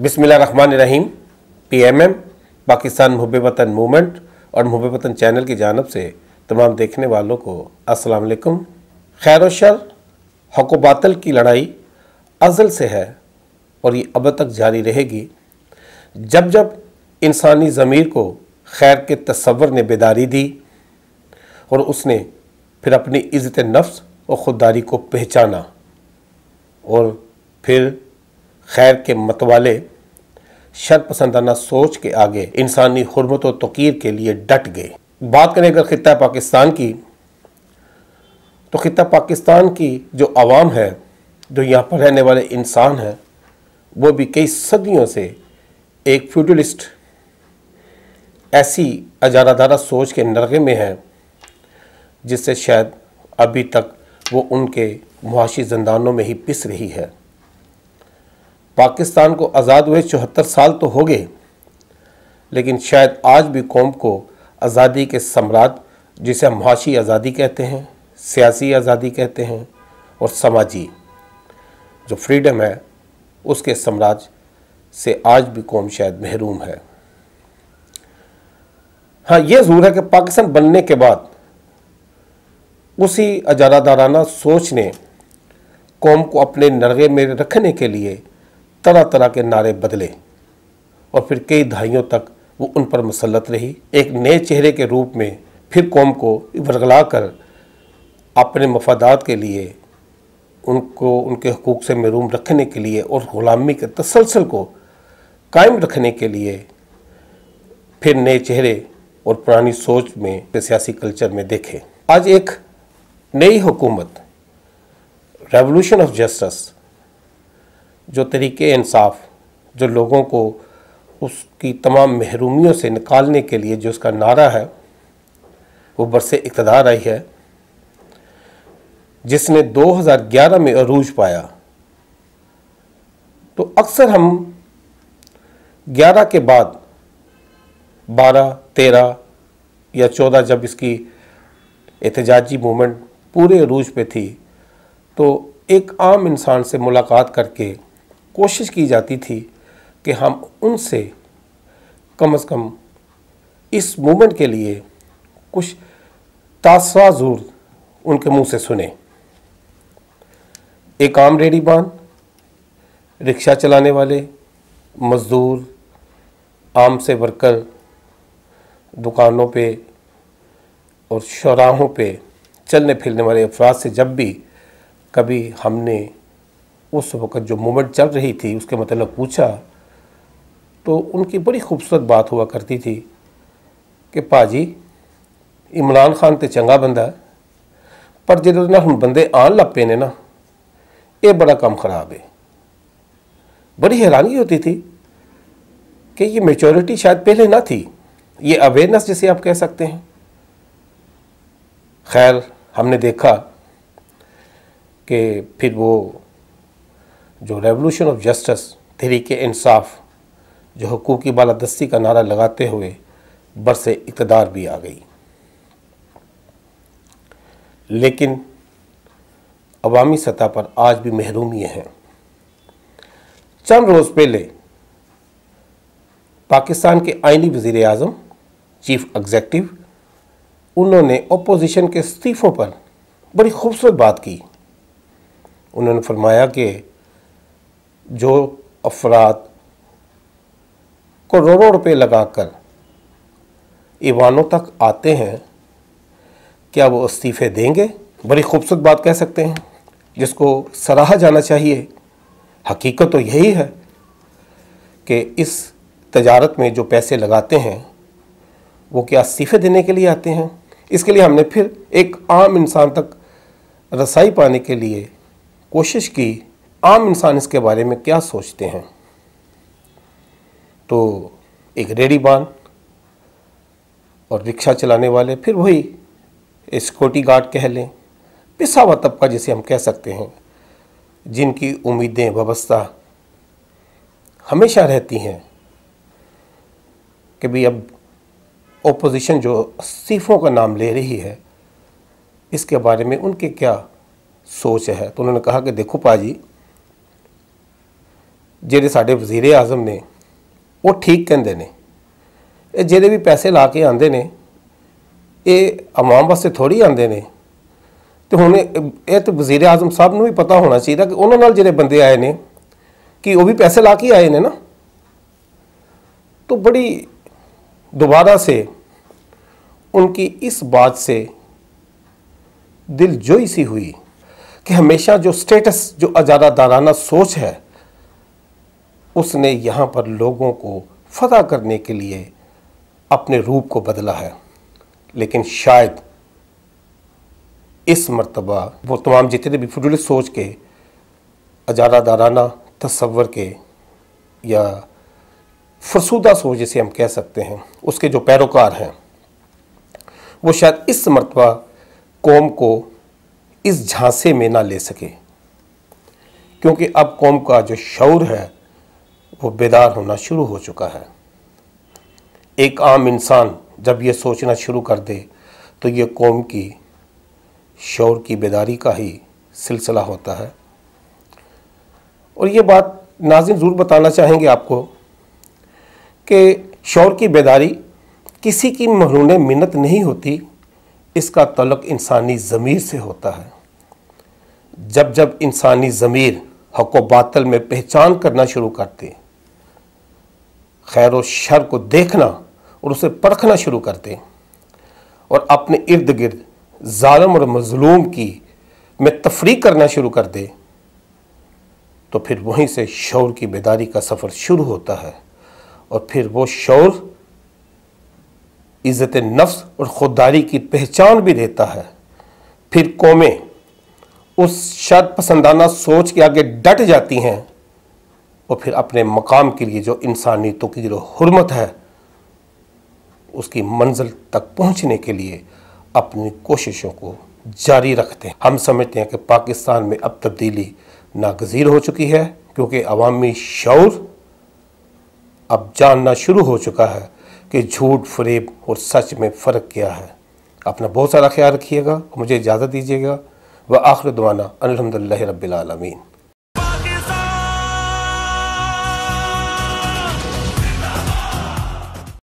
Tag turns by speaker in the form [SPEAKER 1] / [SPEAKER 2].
[SPEAKER 1] बिस्मिल्लाहिर्रहमानिर्रहीम। PMM पाकिस्तान मुहब्बे वतन movement और मुहब्बे वतन चैनल की जानिब से तमाम देखने वालों को अस्सलाम वालेकुम। खैर और शर, हक़ व बातिल की लड़ाई अज़ल से है और ये अब तक जारी रहेगी। जब जब इंसानी ज़मीर को खैर के तसव्वुर ने बेदारी दी और उसने फिर अपनी इज़्ज़त नफ्स और ख़ुददारी को पहचाना और फिर खैर के मतवाले शर पसंदाना सोच के आगे इंसानी हुर्मत और तौक़ीर के लिए डट गए। बात करें अगर ख़ित्ता पाकिस्तान की, तो ख़ित्ता पाकिस्तान की जो आवाम है, जो यहाँ पर रहने वाले इंसान हैं, वो भी कई सदियों से एक फ्यूडलिस्ट ऐसी अजारादारा सोच के नरगे में है जिससे शायद अभी तक वो उनके मुआशी ज़िंदानों में ही पिस रही है। पाकिस्तान को आज़ाद हुए 74 साल तो हो गए, लेकिन शायद आज भी कौम को आज़ादी के सम्राट, जिसे हम मुआशी आज़ादी कहते हैं, सियासी आज़ादी कहते हैं और समाजी जो फ्रीडम है, उसके सम्राट से आज भी कौम शायद महरूम है। हाँ, ये ज़रूर है कि पाकिस्तान बनने के बाद उसी अजारादाराना सोच ने कौम को अपने नरगे में रखने के लिए तरह तरह के नारे बदले और फिर कई दहाइयों तक वो उन पर मुसल्लत रही। एक नए चेहरे के रूप में फिर कौम को वरगला कर अपने मफादात के लिए, उनको उनके हुकूक से महरूम रखने के लिए और ग़ुलामी के तसलसल को कायम रखने के लिए फिर नए चेहरे और पुरानी सोच में सियासी कल्चर में देखे। आज एक नई हुकूमत, रेवोल्यूशन ऑफ जस्टिस, जो तरीक़े इंसाफ, जो लोगों को उसकी तमाम महरूमियों से निकालने के लिए जो उसका नारा है, वो बरसे इक़्तिदार आई है, जिसने 2011 में अरूज पाया। तो अक्सर हम 11 के बाद 12, 13 या 14 जब इसकी एहतजाजी मूवमेंट पूरे अरूज पे थी, तो एक आम इंसान से मुलाकात करके कोशिश की जाती थी कि हम उनसे कम से कम इस मूवमेंट के लिए कुछ तासरा ज़रूर उनके मुंह से सुने। एक आम रेहड़ीबान, रिक्शा चलाने वाले, मज़दूर, आम से वर्कर, दुकानों पे और शौराहों पे चलने फिरने वाले अफराद से जब भी कभी हमने उस वक़्त जो मूवमेंट चल रही थी उसके मतलब पूछा, तो उनकी बड़ी खूबसूरत बात हुआ करती थी कि पाजी, इमरान खान तो चंगा बंदा है, पर जो ना हम बंदे आन लग पे ने ना, ये बड़ा काम ख़राब है। बड़ी हैरानी होती थी कि ये मेचोरिटी शायद पहले ना थी, ये अवेयरनेस जिसे आप कह सकते हैं। खैर, हमने देखा कि फिर वो जो revolution of justice, Tehreek Insaf, जो हुकूक की बालादस्ती का नारा लगाते हुए बरसे इक़्तिदार भी आ गई, लेकिन अवामी सतह पर आज भी महरूमियाँ हैं। चंद रोज़ पहले पाकिस्तान के आइनी वज़ीर आज़म, चीफ एग्जीक्यूटिव, उन्होंने अपोजिशन के इस्तीफ़ों पर बड़ी खूबसूरत बात की। उन्होंने फरमाया कि जो अफराद करोड़ों रुपए लगाकर ईवानों तक आते हैं, क्या वो इस्तीफ़े देंगे? बड़ी खूबसूरत बात कह सकते हैं, जिसको सराहा जाना चाहिए। हकीकत तो यही है कि इस तजारत में जो पैसे लगाते हैं वो क्या इस्तीफ़े देने के लिए आते हैं? इसके लिए हमने फिर एक आम इंसान तक रसाई पाने के लिए कोशिश की, आम इंसान इसके बारे में क्या सोचते हैं। तो एक रेहड़ीबान और रिक्शा चलाने वाले, फिर वही सिक्योरिटी गार्ड कह लें, पिसा हुआ तबका जिसे हम कह सकते हैं, जिनकी उम्मीदें वाबस्ता हमेशा रहती हैं कि भाई अब ओपोजिशन जो इस्तीफ़ों का नाम ले रही है, इसके बारे में उनके क्या सोच है। तो उन्होंने कहा कि देखो पाजी, ਜਿਹੜੇ ਸਾਡੇ ਵਜ਼ੀਰ ਆਜ਼ਮ ਨੇ ਉਹ ਠੀਕ ਕਹਿੰਦੇ ਨੇ। ਇਹ ਜਿਹੜੇ ਵੀ ਪੈਸੇ ਲਾ ਕੇ ਆਉਂਦੇ ਨੇ ਇਹ ਆਵਾਮ ਵਾਸਤੇ ਥੋੜੀ ਆਉਂਦੇ ਨੇ। ਤੇ ਹੁਣ ਇਹ ਤਾਂ ਵਜ਼ੀਰ ਆਜ਼ਮ ਸਾਹਿਬ ਨੂੰ ਵੀ ਪਤਾ ਹੋਣਾ ਚਾਹੀਦਾ ਕਿ ਉਹਨਾਂ ਨਾਲ ਜਿਹੜੇ ਬੰਦੇ ਆਏ ਨੇ कि वो भी पैसे ला के आए ने ना। तो बड़ी दोबारा से उनकी इस बात से दिलजोई सी हुई कि हमेशा जो स्टेटस, जो अजादाराना सोच है, उसने यहाँ पर लोगों को फतह करने के लिए अपने रूप को बदला है। लेकिन शायद इस मर्तबा वो तमाम जितने भी फजूल सोच के, अजादाराना तसव्वुर के या फरसूदा सोच जिसे हम कह सकते हैं, उसके जो पैरोकार हैं वो शायद इस मर्तबा कौम को इस झांसे में ना ले सके, क्योंकि अब कौम का जो शऊर है वो बेदार होना शुरू हो चुका है। एक आम इंसान जब ये सोचना शुरू कर दे तो ये कौम की शऊर की बेदारी का ही सिलसिला होता है। और ये बात नाज़रीन ज़रूर बताना चाहेंगे आपको कि शऊर की बेदारी किसी की महरूने मिन्नत नहीं होती, इसका तल्लुक़ इंसानी ज़मीर से होता है। जब जब इंसानी ज़मीर हक़ व बातिल में पहचान करना शुरू करते, खैर व शर को देखना और उसे परखना शुरू करते और अपने इर्द गिर्द ज़ालिम और मज़लूम की में तफरीक करना शुरू कर दे, तो फिर वहीं से शऊर की बेदारी का सफ़र शुरू होता है। और फिर वो शऊर इज़्ज़त नफ्स और ख़ुददारी की पहचान भी देता है। फिर कौमें उस शर पसंदाना सोच के आगे डट जाती हैं और फिर अपने मकाम के लिए जो इंसानी तौक़ीर और हुर्मत है उसकी मंजिल तक पहुँचने के लिए अपनी कोशिशों को जारी रखते हैं। हम समझते हैं कि पाकिस्तान में अब तब्दीली नागज़ीर हो चुकी है, क्योंकि अवामी शऊर अब जानना शुरू हो चुका है कि झूठ, फरेब और सच में फ़र्क क्या है। अपना बहुत सारा ख्याल रखिएगा, मुझे इजाज़त दीजिएगा। व आखिर दुआना अल्हम्दुलिल्लाहि रब्बिल आलमीन।